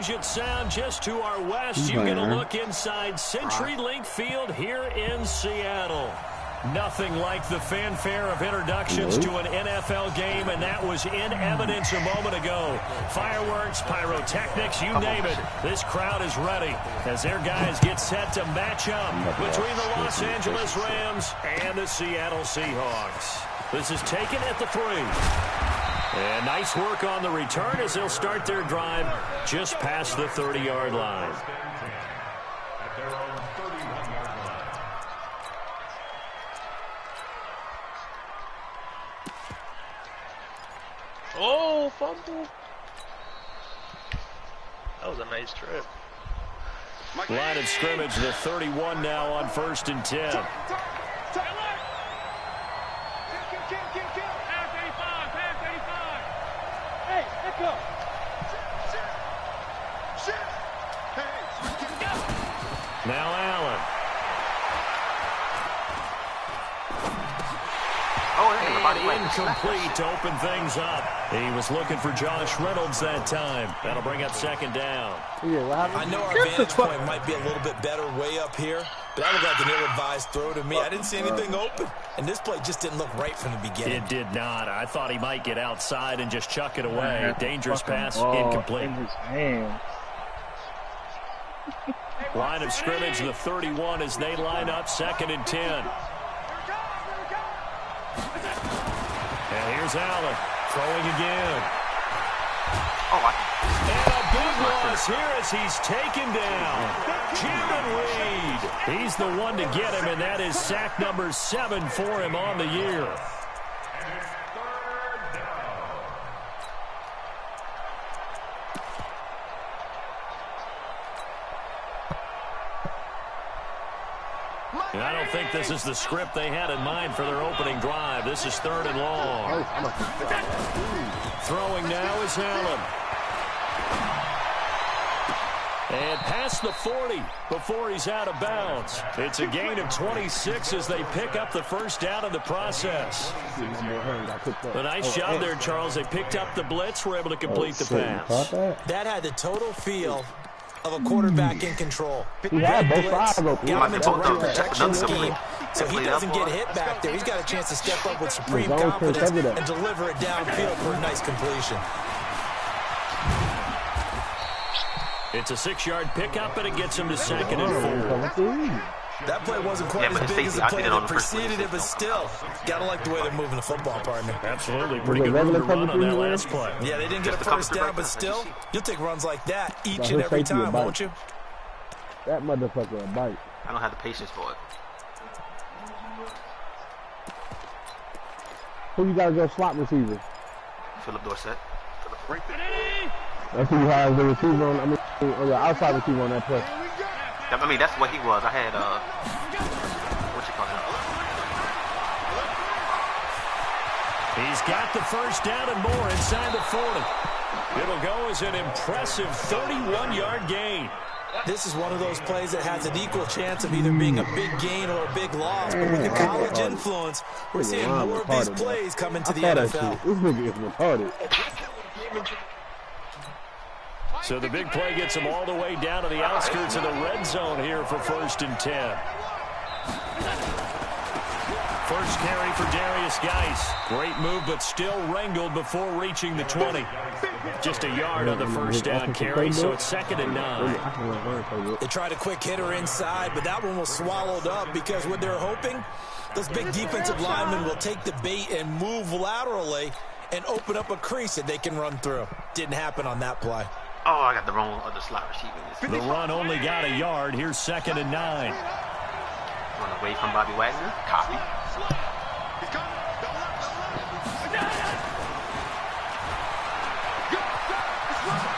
Puget Sound just to our west. You get a look inside CenturyLink Field here in Seattle. Nothing like the fanfare of introductions to an NFL game, and that was in evidence a moment ago. Fireworks, pyrotechnics, you name it. This crowd is ready as their guys get set to match up between the Los Angeles Rams and the Seattle Seahawks. This is taken at the 3. And nice work on the return as they'll start their drive just past the 30-yard line. Oh, fumble. That was a nice trip. Line of scrimmage, the 31 now on 1st and 10. Hey, let's go. Now Allen. Incomplete to open things up. He was looking for Josh Reynolds that time. That'll bring up 2nd down. I know our vantage point might be a little bit better way up here, but that looked like an ill-advised throw to me. I didn't see anything open, and this play just didn't look right from the beginning. It did not. I thought he might get outside and just chuck it away. Dangerous pass, incomplete. Line of scrimmage, the 31 as they line up 2nd and 10. And here's Allen throwing again. And a big loss here as he's taken down. Jamin Reed. He's the one to get him, and that is sack number 7 for him on the year. And I don't think this is the script they had in mind for their opening drive. This is 3rd and long. Throwing now is Allen. And past the 40 before he's out of bounds. It's a gain of 26 as they pick up the 1st down in the process. A nice job there, Charles. They picked up the blitz, were able to complete the pass. That had the total feel of a quarterback in control. Got him into right protection scheme, so he doesn't get hit back there. He's got a chance to step up with supreme confidence and deliver it downfield for a nice completion. It's a 6-yard pickup, and it gets him to 2nd and 4. That play wasn't quite as big as the play that preceded it, but still, gotta like the way they're moving the football, partner. Absolutely. Pretty good run on that last play. Yeah, they didn't get a 1st down, but still, you'll take runs like that each and every time, won't you? That motherfucker a bite. I don't have the patience for it. Who you gotta go slot receiver? Philip Dorsett. That's who you have the receiver on, or the outside receiver on that play. I mean, that's what he was. I had, what you call it? He's got the 1st down and more inside the 40. It'll go as an impressive 31-yard gain. This is one of those plays that has an equal chance of either being a big gain or a big loss. But with the college influence, we're seeing more of these plays come into the NFL. This nigga is retarded. So the big play gets him all the way down to the outskirts of the red zone here for 1st and 10. First carry for Darius Geis. Great move, but still wrangled before reaching the 20. Just a yard on the 1st down carry, so it's 2nd and 9. They tried a quick hitter inside, but that one was swallowed up because what they're hoping, those big defensive linemen will take the bait and move laterally and open up a crease that they can run through. Didn't happen on that play. Oh, I got the wrong other slot receiver. The run only got a yard. Here's 2nd and 9. Run away from Bobby Wagner. Copy.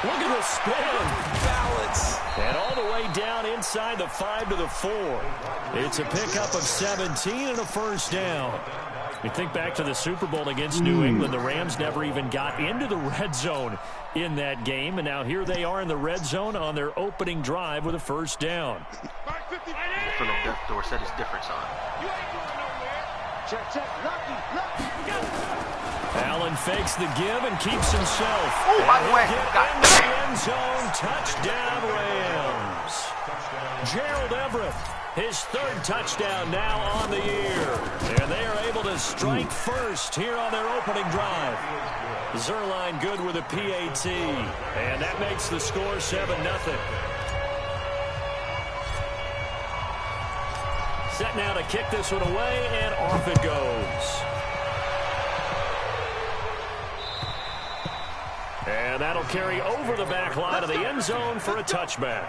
Look at the spin. Balance. And all the way down inside the 5 to the 4. It's a pickup of 17 and a 1st down. You think back to the Super Bowl against New England, the Rams never even got into the red zone in that game, and now here they are in the red zone on their opening drive with a 1st down. Philip Dorsett is different, son. Check, check, lucky. Allen fakes the give and keeps himself. Oh, by the way, Into the end zone. Touchdown, Rams. Gerald Everett, his third touchdown now on the year. And they are able to strike first here on their opening drive. Zuerlein good with a PAT. And that makes the score 7-0. Set now to kick this one away, and off it goes. And that'll carry over the back line of the end zone for a touchback.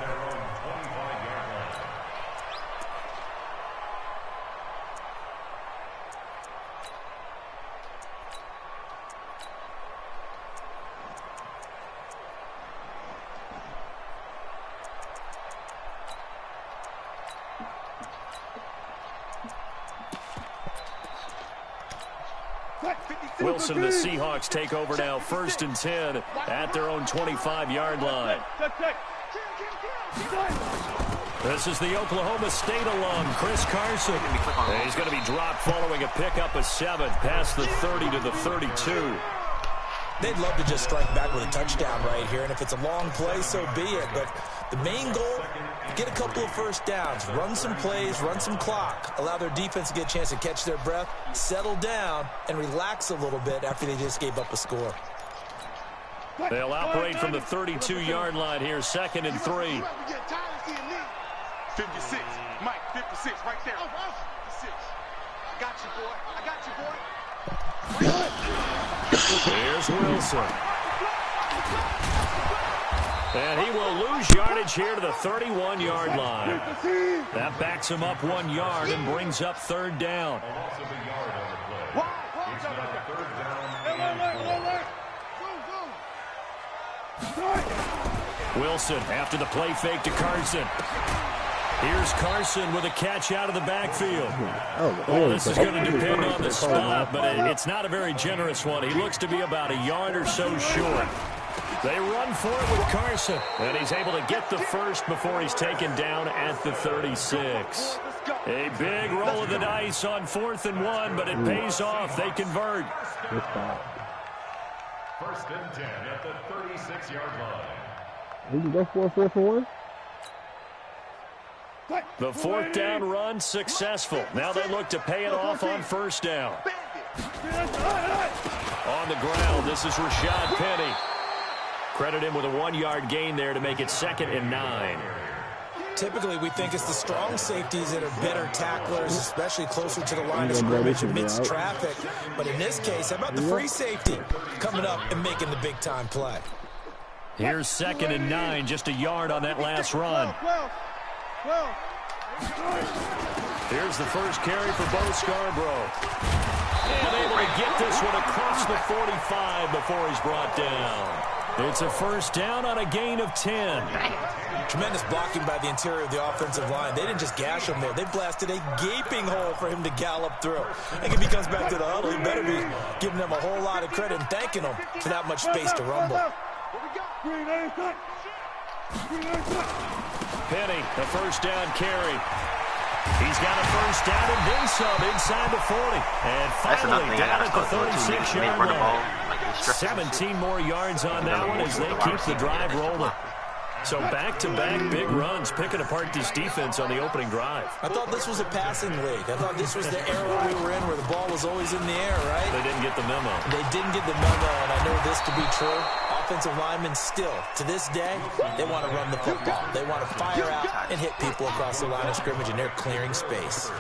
Wilson, the Seahawks take over now, 1st and 10 at their own 25-yard line. This is the Oklahoma State alum, Chris Carson. He's going to be dropped following a pickup of 7 past the 30 to the 32. They'd love to just strike back with a touchdown right here, and if it's a long play, so be it. But the main goal, get a couple of first downs, run some plays, run some clock, allow their defense to get a chance to catch their breath, settle down, and relax a little bit after they just gave up a score. They'll operate from the 32-yard line here, 2nd and 3. 56, Mike, 56, right there. 56. I got you, boy. I got you, boy. Here's Wilson. And he will lose yardage here to the 31-yard line. That backs him up 1 yard and brings up 3rd down. Wilson after the play fake to Carson. Here's Carson with a catch out of the backfield. Oh, this is going to depend on the spot, but it's not a very generous one. He looks to be about a yard or so short. They run for it with Carson, and he's able to get the first before he's taken down at the 36. A big roll of the dice on 4th and 1, but it pays off. They convert. 1st and 10 at the 36-yard line. We can go for a 4th and 1? The 4th down run successful. Now they look to pay it off on 1st down. On the ground, this is Rashad Penny. Credit him with a 1-yard gain there to make it 2nd and 9. Typically, we think it's the strong safeties that are better tacklers, especially closer to the line of scrimmage amidst traffic. But in this case, how about the free safety coming up and making the big-time play? Here's 2nd and 9, just a yard on that last run. Here's the first carry for Bo Scarborough. And able to get this one across the 45 before he's brought down. It's a 1st down on a gain of 10. Tremendous blocking by the interior of the offensive line. They didn't just gash him there. They blasted a gaping hole for him to gallop through. I think if he comes back to the huddle, he better be giving them a whole lot of credit and thanking them for that much space to rumble. Penny, the 1st down carry. He's got a 1st down and then some inside the 40. And finally down at the 36-yard line. 17 more yards on that one as they keep the drive rolling. So back-to-back big runs picking apart this defense on the opening drive. I thought this was a passing league. I thought this was the era we were in where the ball was always in the air, right? They didn't get the memo. They didn't get the memo, and I know this to be true. Offensive linemen still, to this day, they want to run the football. They want to fire out and hit people across the line of scrimmage, and they're clearing space.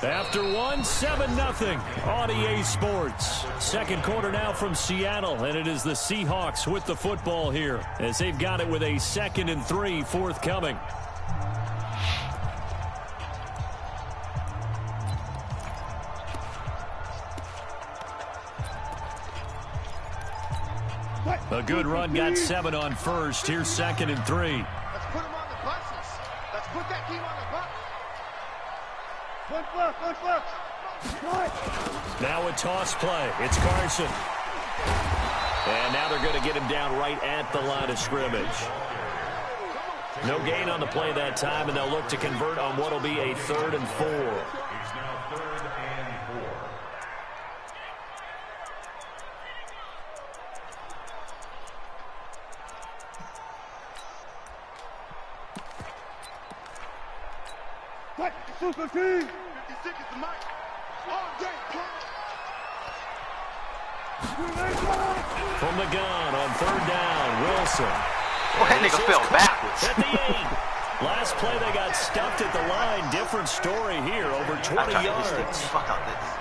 After 7-0 on EA Sports. 2nd quarter now from Seattle, and it is the Seahawks with the football here as they've got it with a 2nd and 3 forthcoming. A good run got 7 on 1st. Here's 2nd and 3. Let's put them on the buses. Let's put that team on the bus. Now a toss play. It's Carson. And now they're going to get him down right at the line of scrimmage. No gain on the play that time, and they'll look to convert on what will be a 3rd and 4. Super team. 56 is the mic. All day. From the gun on third down, Wilson. Well, that nigga fell backwards. At the 8. Last play, they got stuffed at the line. Different story here, over 20 yards. Fuck out this.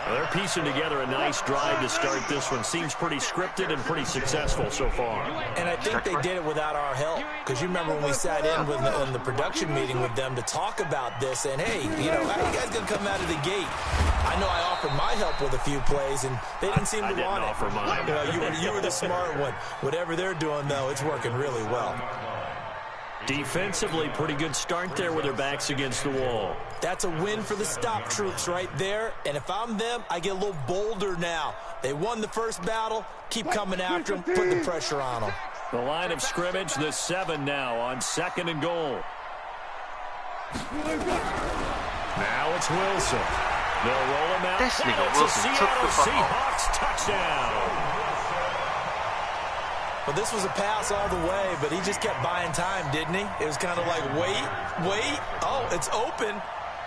Well, they're piecing together a nice drive to start this one. Seems pretty scripted and pretty successful so far. And I think they did it without our help. Because you remember when we sat in the production meeting with them to talk about this. And, hey, you know, how are you guys going to come out of the gate? I know I offered my help with a few plays, and they didn't seem to want it. I didn't offer mine. You were the smart one. Whatever they're doing, though, it's working really well. Defensively, pretty good start there with their backs against the wall. That's a win for the stop troops right there. And if I'm them, I get a little bolder now. They won the first battle. Keep coming after them. Put the pressure on them. The line of scrimmage, the 7 now on 2nd and goal. Now it's Wilson. They'll roll him out. This nigga It's Wilson a took the fuck Seahawks touchdown. Well, this was a pass all the way, but he just kept buying time, didn't he? It was kind of like, wait. Oh, it's open.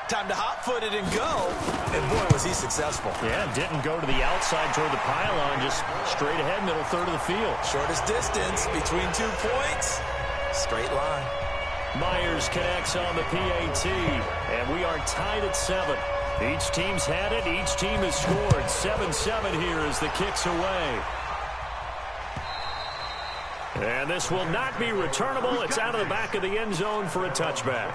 Time to hot-foot it and go. And, boy, was he successful. Yeah, didn't go to the outside toward the pylon, just straight ahead, middle third of the field. Shortest distance between 2 points. Straight line. Myers connects on the PAT, and we are tied at 7. Each team's had it. Each team has scored. 7-7 here as the kick's away. And this will not be returnable. It's out of the back of the end zone for a touchback.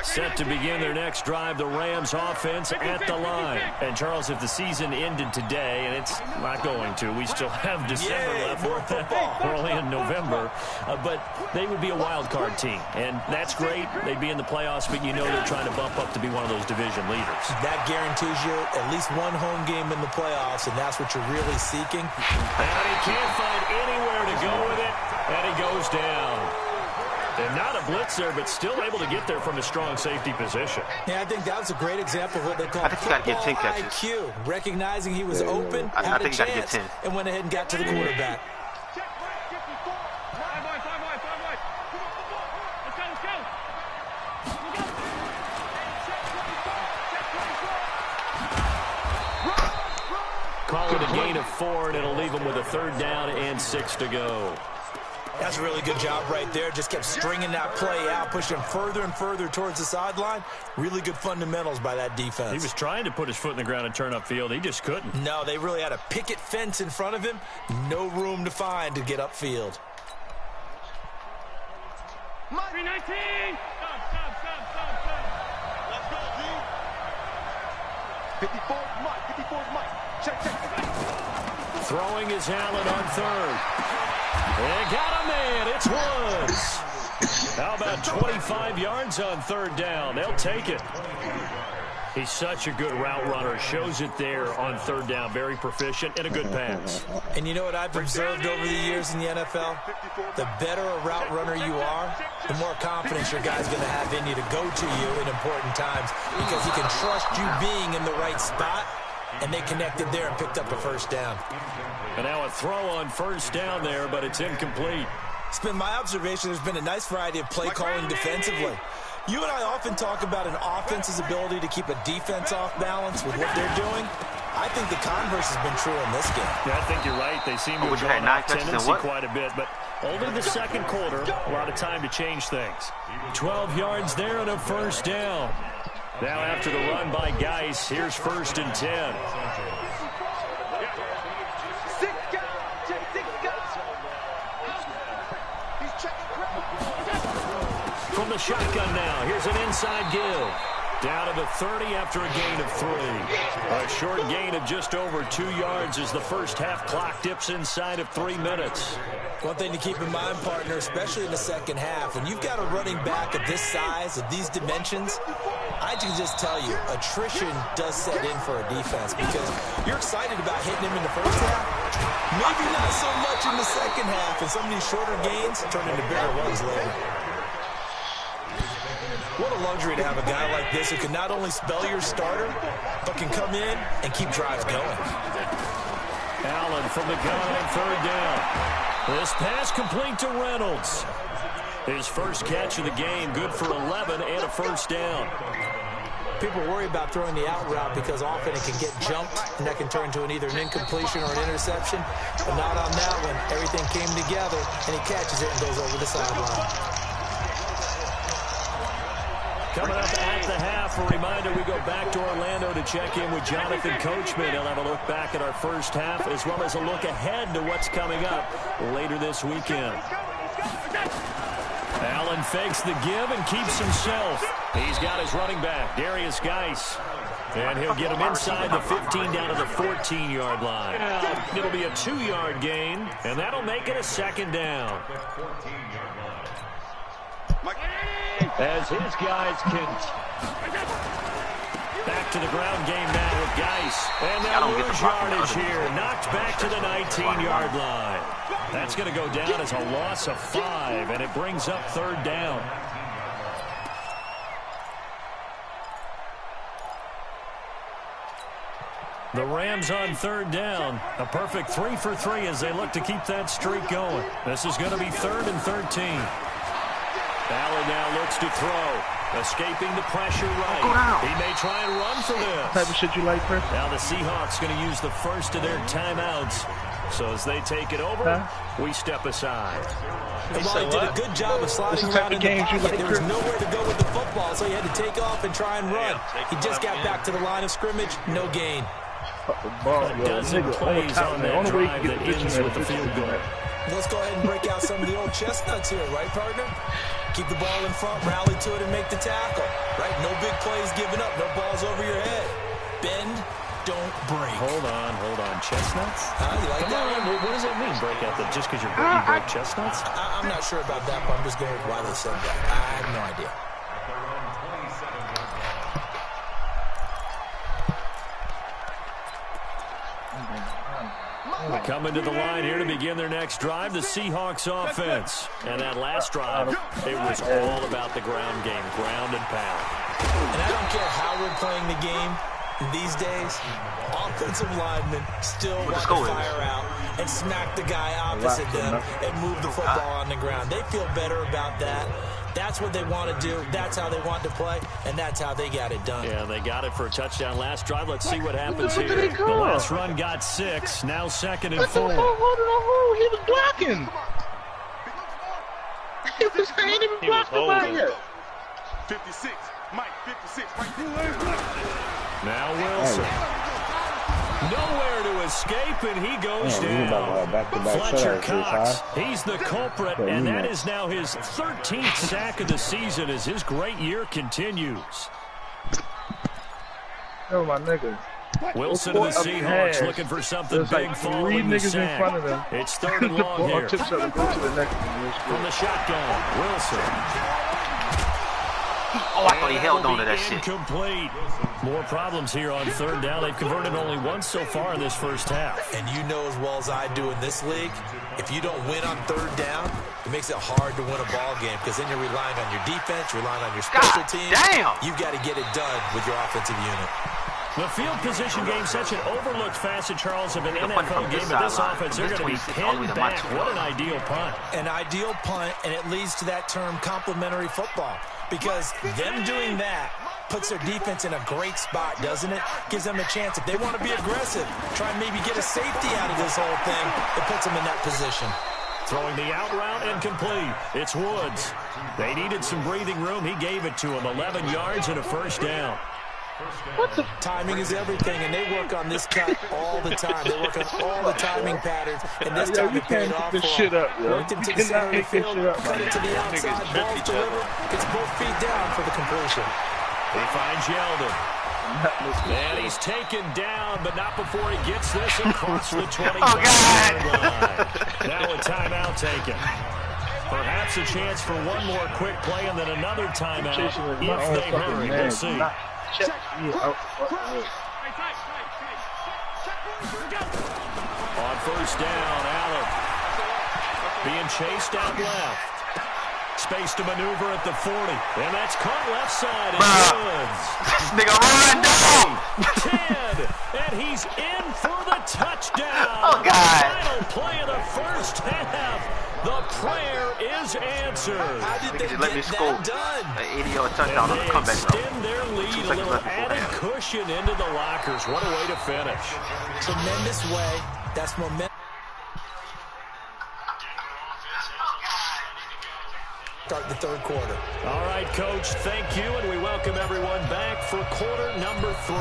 Set to begin their next drive, the Rams offense at the line. And, Charles, if the season ended today, and it's not going to, we still have December left. We're only in November. But they would be a wild card team. And that's great. They'd be in the playoffs, but you know they're trying to bump up to be one of those division leaders. That guarantees you at least one home game in the playoffs, and that's what you're really seeking. And he can't find anywhere to go with it, and he goes down. And not a blitzer, but still able to get there from a strong safety position. Yeah, I think that was a great example of what they call I think you got to get 10 catches. IQ, recognizing he was open, had a chance, and went ahead and got to the quarterback. Call it a gain of 4, and it'll leave them with a 3rd down and 6 to go. That's a really good job right there. Just kept stringing that play out, pushing further and further towards the sideline. Really good fundamentals by that defense. He was trying to put his foot in the ground and turn upfield. He just couldn't. No, they really had a picket fence in front of him. No room to find to get upfield. 319! Stop. Let's go, team. 54 Mike. Check. Throwing is Allen on 3rd. And got a man. It's Woods. How about 25 yards on 3rd down? They'll take it. He's such a good route runner. Shows it there on 3rd down. Very proficient and a good pass. And you know what I've observed over the years in the NFL? The better a route runner you are, the more confidence your guy's going to have in you to go to you in important times because he can trust you being in the right spot, and they connected there and picked up a 1st down. And now a throw on 1st down there, but it's incomplete. It's been my observation there's been a nice variety of play calling defensively. You and I often talk about an offense's ability to keep a defense off balance with what they're doing. I think the converse has been true in this game. Yeah, I think you're right. They seem to have gone off tendency quite a bit, but only the 2nd quarter, a lot of time to change things. 12 yards there and a 1st down. Now after the run by Geis, here's 1st and 10. From the shotgun now, here's an inside give. Down to the 30 after a gain of 3. A short gain of just over 2 yards as the first half clock dips inside of 3 minutes. One thing to keep in mind, partner, especially in the second half, when you've got a running back of this size, of these dimensions, I can just tell you, attrition does set in for a defense because you're excited about hitting him in the first half, maybe not so much in the second half, and some of these shorter gains turn into bigger ones later. What a luxury to have a guy like this who can not only spell your starter, but can come in and keep drives going. Allen from the gun on 3rd down. This pass complete to Reynolds. His first catch of the game, good for 11 and a first down. People worry about throwing the out route because often it can get jumped, and that can turn into either an incompletion or an interception. But not on that one. Everything came together, and he catches it and goes over the sideline. Coming up at the half, a reminder, we go back to Orlando to check in with Jonathan Coachman. He'll have a look back at our first half as well as a look ahead to what's coming up later this weekend. Allen fakes the give and keeps himself. He's got his running back, Darius Geis. And he'll get him inside the 15 down to the 14-yard line. It'll be a 2-yard gain, and that'll make it a second down. As his guys can back to the ground game now with Geis. And they'll lose yardage here. Knocked back to the 19-yard line. That's going to go down as a loss of 5, and it brings up third down. The Rams on third down. A perfect 3 for 3 as they look to keep that streak going. This is going to be 3rd and 13. Allen now looks to throw. Escaping the pressure right. He may try and run for this. What type of shit you like, Chris? Now the Seahawks going to use the first of their timeouts. So as they take it over, we step aside. And while he did a good job of sliding around in the pocket, there was nowhere to go with the football, so he had to take off and try and run. He just got back to the line of scrimmage, no gain. A dozen plays on that drive that ends with the field goal. Let's go ahead and break out some of the old chestnuts here, right, partner? Keep the ball in front, rally to it, and make the tackle. Right? No big plays given up, no balls over your head. Bend, don't break. Hold on. Chestnuts? You like that one? What does that mean, break out? Just because you break chestnuts? I'm not sure about that, but I'm just going with why they said that. I have no idea. Coming to the line here to begin their next drive, the Seahawks offense. And that last drive, it was all about the ground game, ground and pound. And I don't care how we're playing the game these days, offensive linemen still want to fire out and smack the guy opposite them and move the football on the ground. They feel better about that. That's what they want to do. That's how they want to play, and that's how they got it done. Yeah, they got it for a touchdown last drive. Let's see what happens here. The last run got 6, now 2nd and 4. He was blocking. He ain't even blocking by yet. 56, Mike, 56, right there. Now Wilson. Nowhere to escape, and he goes down. Fletcher Cox, he's the culprit, and that is now his 13th sack of the season as his great year continues. Oh, my nigga. Wilson and the Seahawks looking for something big following the sack. It's 3rd and long here. From the shotgun, Wilson. Oh, I thought he held on to that shit. Incomplete. More problems here on 3rd down. They've converted only once so far in this first half. And you know as well as I do in this league, if you don't win on 3rd down, it makes it hard to win a ball game because then you're relying on your defense, relying on your special teams. You've got to get it done with your offensive unit. The field position game, such an overlooked facet, Charles, of an NFL game. But this offense, they're going to be pinned back. What an ideal punt. An ideal punt, and it leads to that term complementary football. Because them doing that puts their defense in a great spot, doesn't it? Gives them a chance. If they want to be aggressive, try and maybe get a safety out of this whole thing, it puts them in that position. Throwing the out route incomplete. It's Woods. They needed some breathing room. He gave it to them. 11 yards and a first down. Timing is everything, and they work on this cut all the time. They work on all the timing patterns, and this time it paid off for them. Worked him to the center of the field, cut it to the outside, ball delivered, gets both feet down for the completion. He finds Yeldon. And he's taken down, but not before he gets this across the 25-yard line. Now a timeout taken. Perhaps a chance for one more quick play and then another timeout if they hurry. We'll see. On first down, Allen being chased out left. Space to maneuver at the 40. And that's caught left side. And Woods. 10. And he's in for the touchdown. Oh, God. Final play of the first half. The prayer is answered. How did they let me get score that done? an 80-yard touchdown on the comeback route. Extend their lead, a little added cushion into the lockers. What a way to finish. Tremendous way. That's momentum. Start the third quarter. All right, Coach, thank you, and we welcome everyone back for quarter number 3.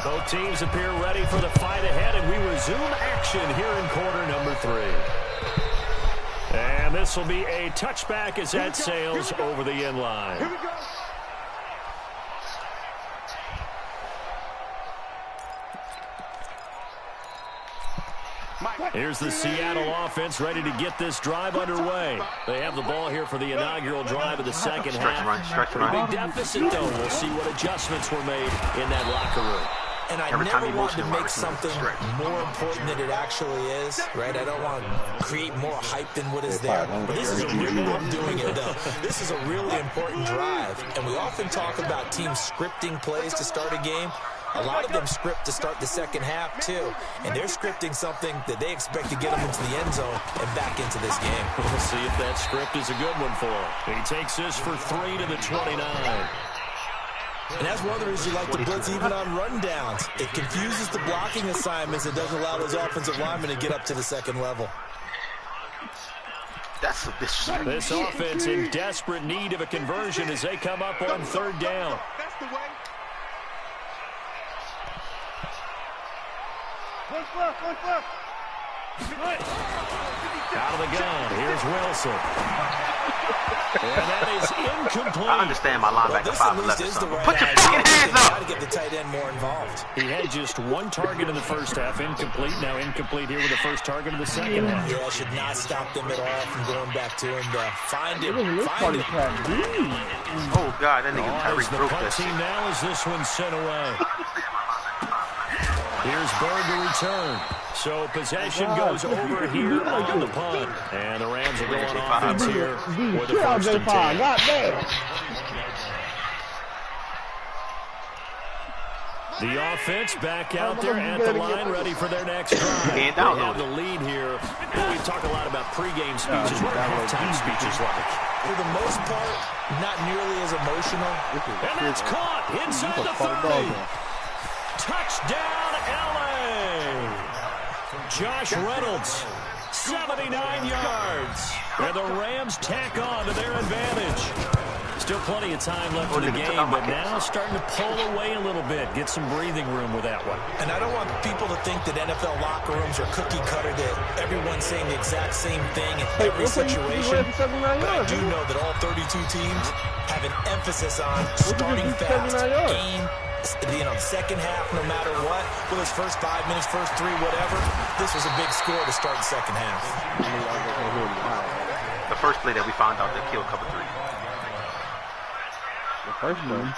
Both teams appear ready for the fight ahead, and we resume action here in quarter number 3. And this will be a touchback as that sails over the end line. Here we go. Here's the Seattle offense ready to get this drive underway. They have the ball here for the inaugural drive of the second half. Pretty big deficit, though. We'll see what adjustments were made in that locker room. And I never want to make something more important than it actually is, right? I don't want to create more hype than what is there. But this is a really, I'm doing it though. This is a really important drive. And we often talk about teams scripting plays to start a game. A lot of them script to start the second half, too. And they're scripting something that they expect to get them into the end zone and back into this game. We'll see if that script is a good one for him. He takes this for 3 to the 29. And that's one of the reasons you like to blitz even on rundowns. It confuses the blocking assignments. It doesn't allow those offensive linemen to get up to the second level. This offense in desperate need of a conversion as they come up on third down. That's the way. One foot. Out of the gun. Here's Wilson. And that is incomplete. I understand my linebacker 5'11". Put your fucking hands up. Got to get the tight end more involved. He had just one target in the first half, incomplete. Now incomplete here with the first target of the second half. Yeah, should not stop them at all from going back to him to find him. Oh, God, that nigga Tyreek broke that team now as this one's sent away. Here's Bird to return. So possession goes over here on the punt. And the Rams are going offense here with the first and 10. The offense back out there at the line, ready for their next drive. They have the lead here. We talk a lot about pregame speeches. What are halftime speeches like? For the most part, not nearly as emotional. And that's caught inside the 30. Touchdown, L.A. Josh Reynolds, 79 yards. And the Rams tack on to their advantage. Still plenty of time left in the game, but now starting to pull away a little bit. Get some breathing room with that one. And I don't want people to think that NFL locker rooms are cookie cutter, that everyone's saying the exact same thing in every situation. But I do know that all 32 teams have an emphasis on starting fast, aim, second half, no matter what. Whether it's first 5 minutes, first 3, whatever. This was a big score to start the second half. The first play that we found out that killed cover 3. The first one.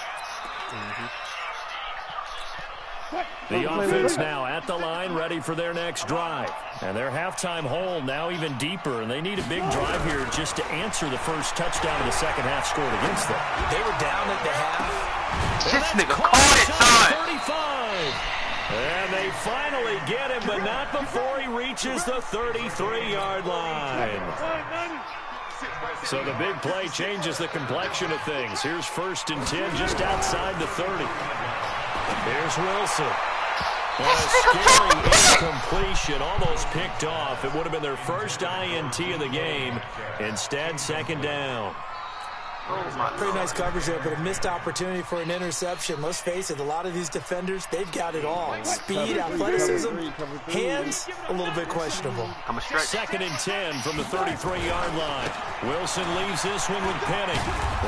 The offense now at the line, ready for their next drive. And their halftime hole now even deeper, and they need a big drive here just to answer the first touchdown of the second half scored against them. They were down at the half. This nigga caught it, son. 35. And they finally get him, but not before he reaches the 33-yard line. So the big play changes the complexion of things. Here's 1st and 10 just outside the 30. Here's Wilson. A scary incompletion, almost picked off. It would have been their first INT of the game. Instead, second down. Pretty nice coverage there, but a missed opportunity for an interception. Let's face it, a lot of these defenders, they've got it all. Speed, athleticism, hands, a little bit questionable. 2nd and 10 from the 33-yard line. Wilson leaves this one with Penny,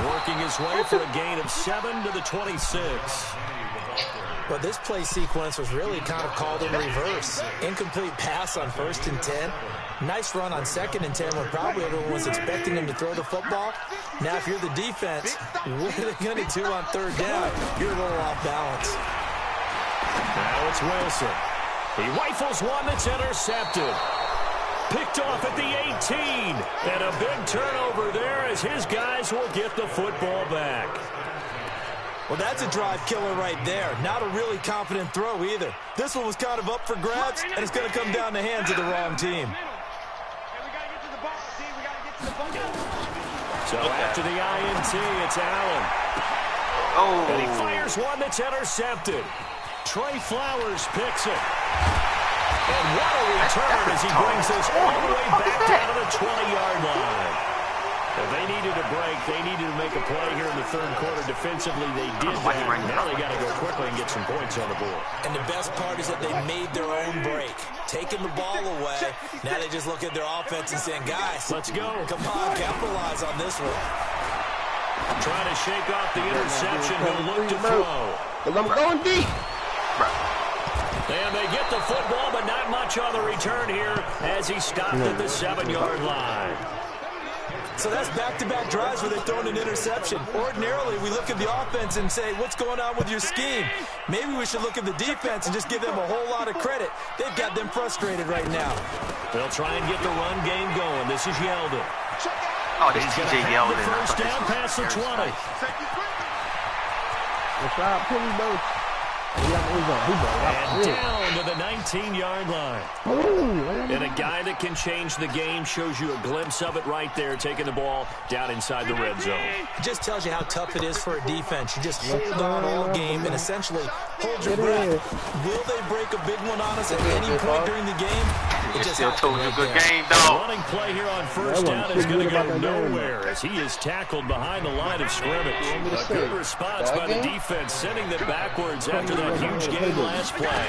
working his way for a gain of 7 to the 26. But this play sequence was really kind of called in reverse. Incomplete pass on 1st and 10. Nice run on 2nd and 10 when probably everyone was expecting him to throw the football. Now, if you're the defense, what are they going to do on 3rd down? You're a little off balance. Now it's Wilson. He rifles one that's intercepted. Picked off at the 18. And a big turnover there as his guys will get the football back. Well, that's a drive killer right there. Not a really confident throw either. This one was kind of up for grabs, and it's going to come down the hands of the wrong team. So after the INT, it's Allen. Oh. And he fires one that's intercepted. Trey Flowers picks it. And what a return as he brings this all the way back down to the 20-yard line. If they needed a break, they needed to make a play here in the third quarter. Defensively, they did that. Now they got to go quickly and get some points on the board. And the best part is that they made their own break. Taking the ball away, now they just look at their offense and saying, guys, let's go. Come on, capitalize on this one. Trying to shake off the interception. He'll look to throw. Because I'm going deep. And they get the football, but not much on the return here as he stopped at the 7-yard line. So that's back-to-back drives where they're throwing an interception. Ordinarily, we look at the offense and say, what's going on with your scheme? Maybe we should look at the defense and just give them a whole lot of credit. They've got them frustrated right now. They'll try and get the run game going. This is Yeldon. Oh, this He's TJ Yeldon. The first down past the 20. What's up, Penny Boat? And down to the 19-yard line. And a guy that can change the game shows you a glimpse of it right there, taking the ball down inside the red zone. It just tells you how tough it is for a defense. You just hold on all game and essentially hold your breath. Will they break a big one on us at any point during the game? It just still told you a good game, though. Running play here on first down is going to go nowhere as he is tackled behind the line of scrimmage. A good response by the defense, sending them backwards after that huge game last play.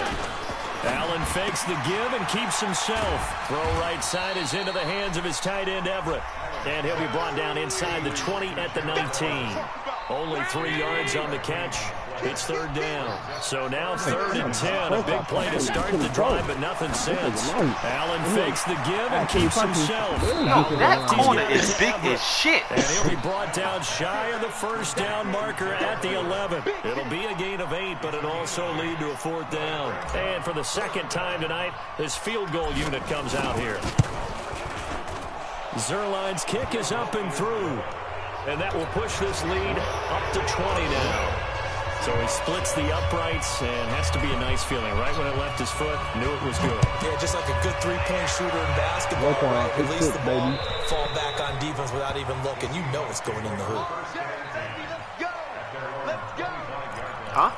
Allen fakes the give and keeps himself. Throw right side is into the hands of his tight end, Everett. And he'll be brought down inside the 20 at the 19. Only 3 yards on the catch. It's third down. So now 3rd and 10. A big play to start the drive, but nothing since. Allen fakes the give and keeps himself. Yo, that corner is big as shit. And he'll be brought down shy of the first down marker at the 11. It'll be a gain of 8, but it'll also lead to a 4th down. And for the second time tonight, this field goal unit comes out here. Zerline's kick is up and through. And that will push this lead up to 20 now. So he splits the uprights and has to be a nice feeling. Right when it left his foot, knew it was good. Yeah, just like a good three-point shooter in basketball. Right? Release the ball, fall back on defense without even looking. You know it's going in the hoop. Huh?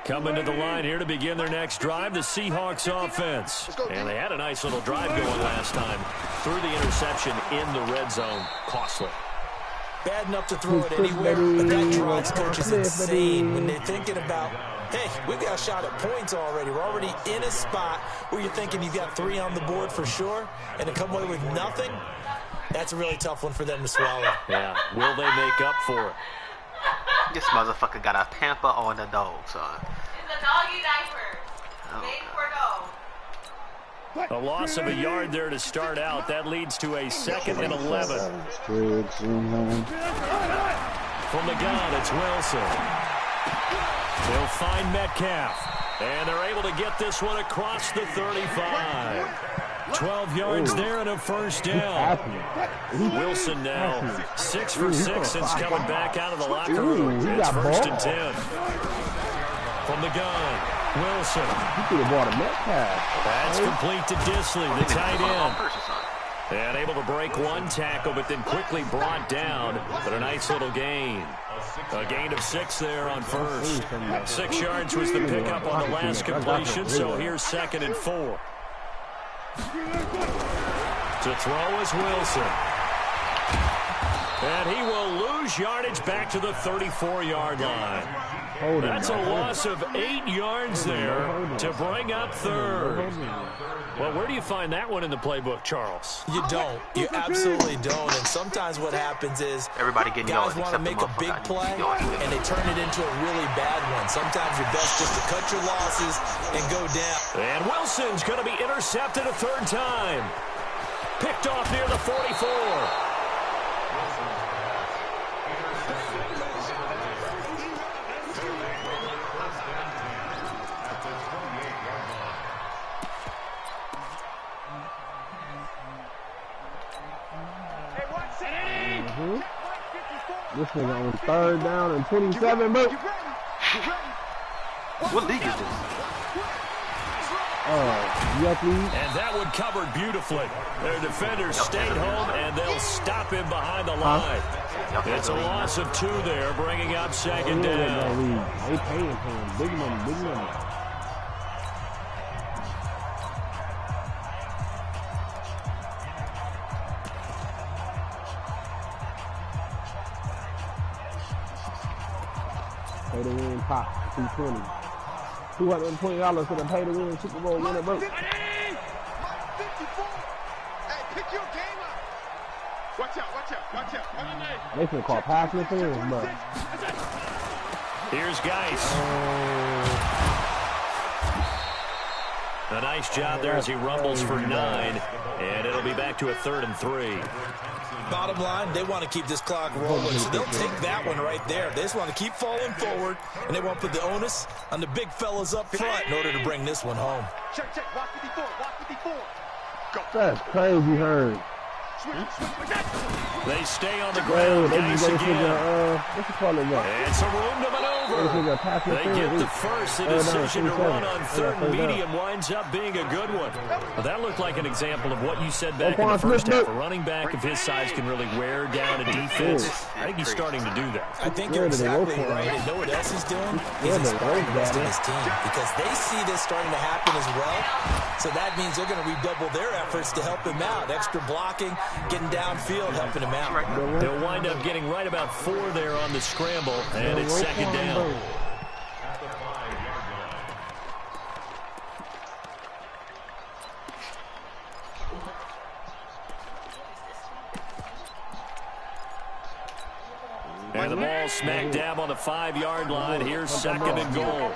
Coming to the line here to begin their next drive, the Seahawks offense. And they had a nice little drive going last time. Threw the interception in the red zone. Costly. Bad enough to throw it anywhere, but that drives coaches insane when they're thinking about, hey, we've got a shot at points already. We're already in a spot where you're thinking you've got 3 on the board for sure, and to come away with nothing, that's a really tough one for them to swallow. Yeah, will they make up for it? This motherfucker got a pamper on the dog, son. It's a doggy diaper. Made for dog. A loss of a yard there to start out. That leads to a 2nd and 11. From the gun, it's Wilson. They'll find Metcalf. And they're able to get this one across the 35. 12 yards there and a first down. Wilson now 6 for 6 since coming back out of the locker room. It's 1st and 10. From the gun, Wilson. That's complete to Disley, the tight end. And able to break one tackle, but then quickly brought down. But a nice little gain. A gain of 6 there on first. 6 yards was the pickup on the last completion, so here's 2nd and 4. To throw is Wilson. And he will lose yardage back to the 34-yard line. That's a loss of 8 yards there to bring up 3rd. Well, where do you find that one in the playbook, Charles? You don't. You absolutely don't. And sometimes what happens is everybody getting guys want to make a big play, and they turn it into a really bad one. Sometimes you're best just to cut your losses and go down. And Wilson's going to be intercepted a 3rd time. Picked off near the 44. This nigga on 3rd down and 27, bro. What league is this? And that one covered beautifully. Their defenders stayed home, and they'll stop him behind the line. It's a loss of 2 there, bringing up 2nd down. They paying for him. Big money, big money. Pay to win pop, 220. $220 for the pay to win Super Bowl winner, bro. Hey, pick your game up. Watch out. They finna call pass interference, bro. Here's Geis. A nice job there as he rumbles for 9, and it'll be back to a 3rd and 3. Bottom line, they want to keep this clock rolling, so they'll take that one right there. They just want to keep falling forward, and they want to put the onus on the big fellas up front in order to bring this one home. Check. Walk 54. Go. That's crazy, Hearn. They stay on the ground. Geis again. What's the call it, bro? It's a room to maneuver. They get the first. The decision to run on 3rd and medium winds up being a good one. But that looked like an example of what you said back in the first half. A running back of his size can really wear down a defense. I think he's starting to do that. I think you're exactly right. And know what else he's doing? He's inspiring the rest of his team because they see this starting to happen as well. So that means they're going to redouble their efforts to help him out. Extra blocking, getting downfield, helping him out. They'll wind up getting right about 4 there on the scramble, and it's 2nd down. And the ball smack dab on the 5-yard line. Here's 2nd and goal.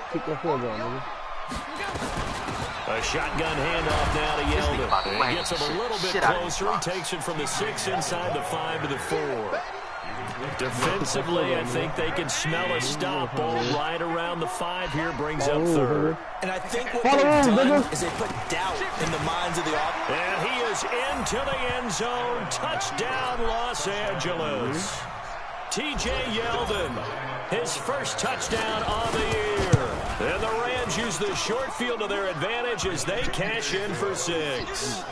A shotgun handoff now to Yeldon. He gets him a little bit closer. He takes it from the 6 inside the 5 to the 4. Defensively, I think they can smell a stop. Ball right around the 5 here, brings up 3rd. And I think what they've done is they put doubt in the minds of the offense. And he is into the end zone. Touchdown, Los Angeles. T.J. Yeldon, his first touchdown on the year. And the Rams use the short field to their advantage as they cash in for 6.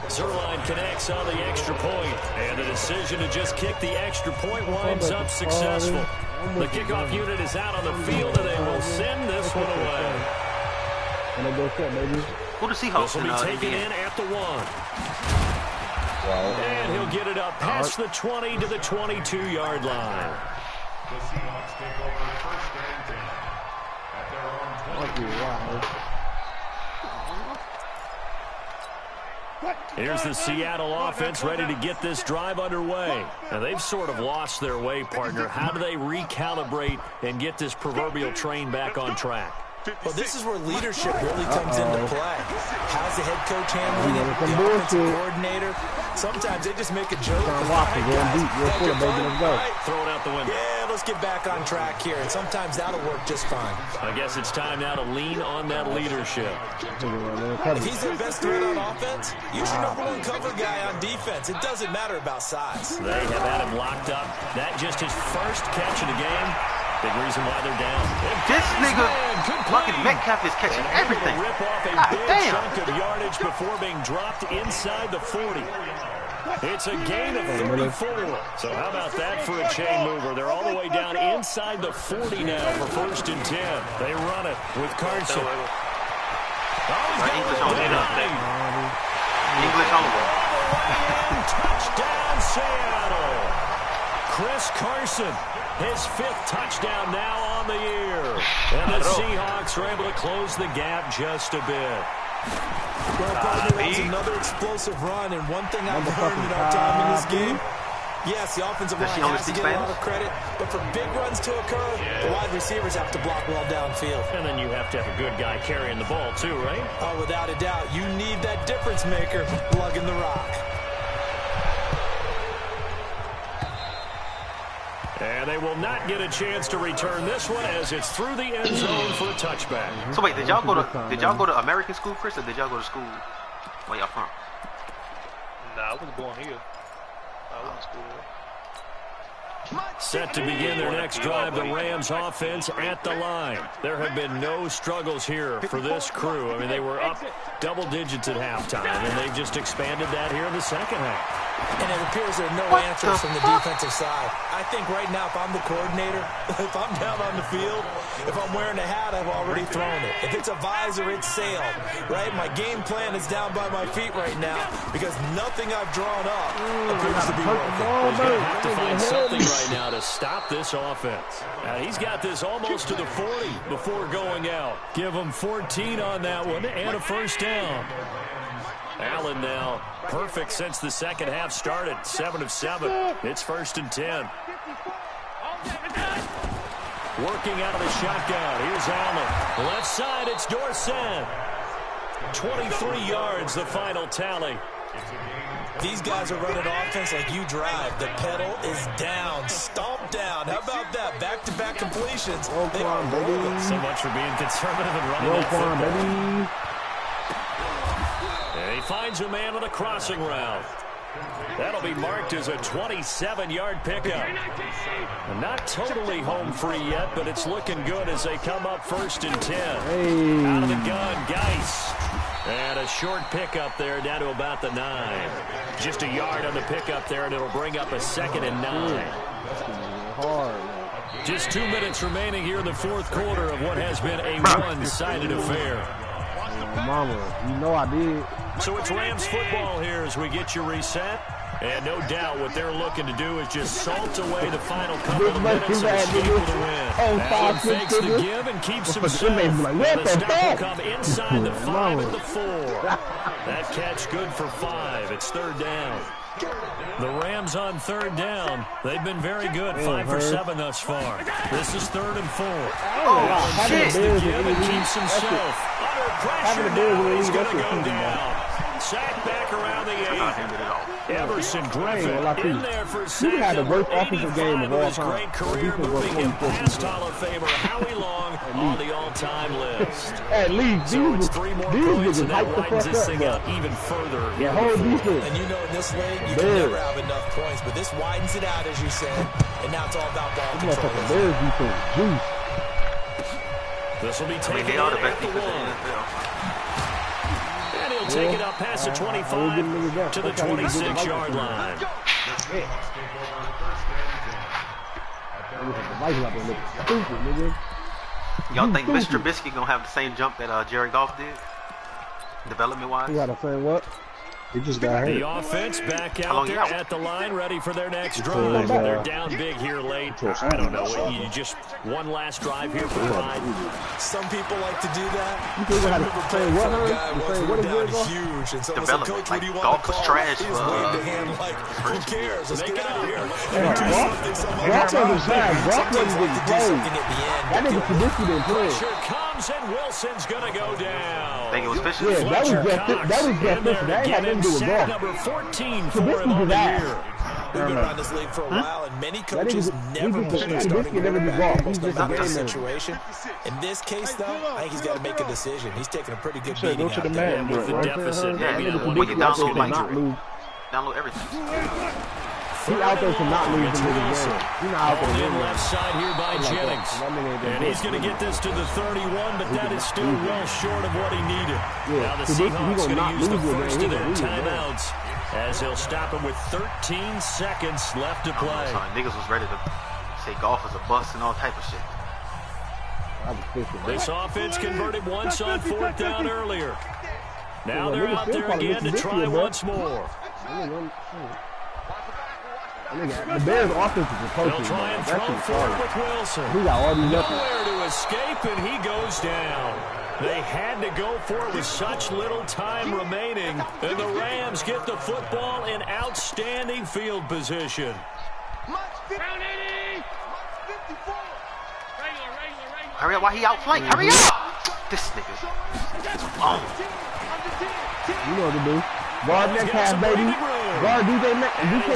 Zuerlein connects on the extra point, and the decision to just kick the extra point winds up successful. The kickoff unit is out on the field, and they will send this one away. Who the Seahawks? This will be taken in at the 1. And he'll get it up past the 20 to the 22-yard line. The Seahawks take over 1st and 10 at their own 20. Here's the Seattle offense ready to get this drive underway. Now, they've sort of lost their way, partner. How do they recalibrate and get this proverbial train back on track? Well, this is where leadership really comes into play. How's the head coach handling it? The offensive coordinator. Sometimes they just make a joke. Throw it out the window. Yeah, let's get back on track here. And sometimes that'll work just fine. I guess it's time now to lean on that leadership. If he's the best threat on offense, use your #1 cover guy on defense. It doesn't matter about size. They have had him locked up. That just his first catch of the game. Big reason why they're down. This nigga, fucking Metcalf is catching everything. Rip off a big chunk of yardage before being dropped inside the 40. It's a gain of 34. So how about that for a chain mover? They're all the way down inside the 40 now for 1st and 10. They run it with Carson. English only. Touchdown, Seattle. Chris Carson. His 5th touchdown now on the year. And the Seahawks are able to close the gap just a bit. Well, that was another explosive run, and one thing I've learned in our time in this game, yes, the offensive line has to get a lot of credit, but for big runs to occur, the wide receivers have to block well downfield. And then you have to have a good guy carrying the ball too, right? Oh, without a doubt. You need that difference maker lugging the rock. And they will not get a chance to return this one as it's through the end zone for a touchback. So wait, did y'all go to American school, Chris, or did y'all go to school where y'all from? Nah, I wasn't born here. I went to school here. Set to begin their next drive, the Rams offense at the line. There have been no struggles here for this crew. I mean, they were up double digits at halftime, and they just expanded that here in the second half. And it appears there are no answers from the defensive side. I think right now, if I'm the coordinator, if I'm down on the field, if I'm wearing a hat, I've already thrown it. If it's a visor, it's sailed, right? My game plan is down by my feet right now because nothing I've drawn up appears to be working. He's going to have to find something right now to stop this offense. Now, he's got this almost to the 40 before going out. Give him 14 on that one and a first down. Allen now perfect since the second half started. 7 of 7. It's 1st and 10. Working out of the shotgun. Here's Allen. Left side, it's Dorsett. 23 yards, the final tally. These guys are running offense like you drive. The pedal is down. Stomp down. How about that? Back-to-back completions. They are rolling. So much for being conservative and running that football. And he finds a man on a crossing route. That'll be marked as a 27-yard pickup. And not totally home free yet, but it's looking good as they come up 1st and 10. Out of the gun, Geis. And a short pickup there down to about the 9. Just a yard on the pickup there, and it'll bring up a 2nd and 9. Just 2 minutes remaining here in the fourth quarter of what has been a one-sided affair. Mama, you know I did. So it's Rams football here as we get you reset. And no doubt what they're looking to do is just salt away the final couple of minutes and escape with a win. Allen fakes the give and keeps himself. And the snap will come inside the 5 and the 4. That catch good for 5. It's 3rd down. The Rams on 3rd down. They've been very good, 5 for 7 thus far. This is 3rd and 4. Allen fakes the give and keeps himself under pressure now. He's going to go down. Sack back around the 8. Everson Griffin in there for sack had the worst offensive game of all his time. great career, moving him past Hall of Famer Howie Long on the all-time list. At least so it's 3 more points, and that widens this thing out even further. And you know in this league, you can never have enough points, but this widens it out, as you said, and now it's all about ball control. This will be taken out at the 1. Take it up past the 25 to the 26-yard line. Y'all think Mr. Trubisky gonna have the same jump that Jared Goff did, development-wise? You gotta say what? He just got hurt. The offense back out there at the line, ready for their next drive. They're down big here late. I don't know. You just one last drive here for pride. Some people like to do that. You think I had to say what? What is it? Huge. And so development. Coach, what do you want Golf to was call trash. He just waved a hand like, who cares? Let's get out of here. Golf wasn't bad. Golf wasn't getting played. That nigga Trubisky didn't play. Pressure comes, and Wilson's going to go down. I think it was Fisher. Yeah, that was just Fisher. That had nothing to do with golf. Number 14 for him on the year. We've been around this league for a while, and many coaches never put a starting quarterback almost no matter the situation. In this case, though, I think he's got to make a decision. He's taking a pretty good beating out there. And with the deficit, maybe that one when you download everything. He's out there to not lose the game. He's not out there to win. Left side here by Jennings. And he's going to get this to the 31, but that is still well short of what he needed. Now the Seahawks going to use the first of their timeouts as he'll stop him with 13 seconds left to play. Niggas was ready to say Goff is a bust and all type of shit. This offense converted once on 4th down earlier. Now they're out there again to try once more. The Bears' offense is approaching. They'll try and throw forward with Wilson. He got all these nowhere to escape, and he goes down. They had to go for it with such little time remaining, and the Rams get the football in outstanding field position. Hurry up while he outflanked. Hurry up! This nigga. You know what to do. Guard Metcalf, baby. Guard DJ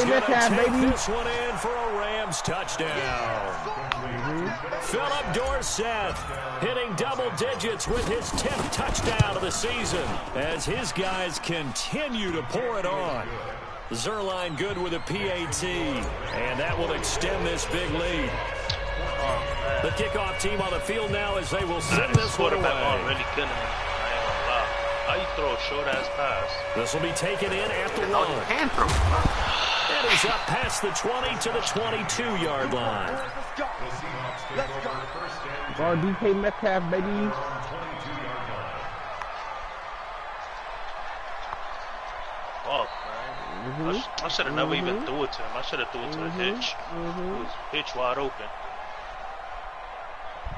Metcalf, baby. This one in for a Rams touchdown. Philip Dorsett hitting double digits with his 10th touchdown of the season as his guys continue to pour it on. Zerline good with a PAT, and that will extend this big lead. The kickoff team on the field now as they will send this one away. Really killing him. I ain't gonna lie. How you throw a short-ass pass? This will be taken in at the 1. Hand throw. And he's up past the 20 to the 22-yard line. Let's go. First and 10. Guard DK Metcalf, baby. 22-yard line. Fuck, man. I should have never even threw it to him. I should have threw it to the hitch. It was hitch wide open.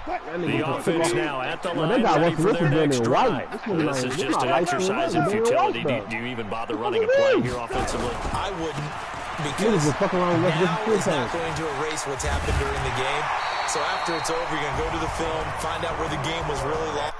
The offense now at the line, ready for their next drive. This is just an exercise in futility. Do you even bother running a play here offensively? I wouldn't, because now is not going to erase what's happened during the game. So after it's over, you're going to go to the film, find out where the game was really lost.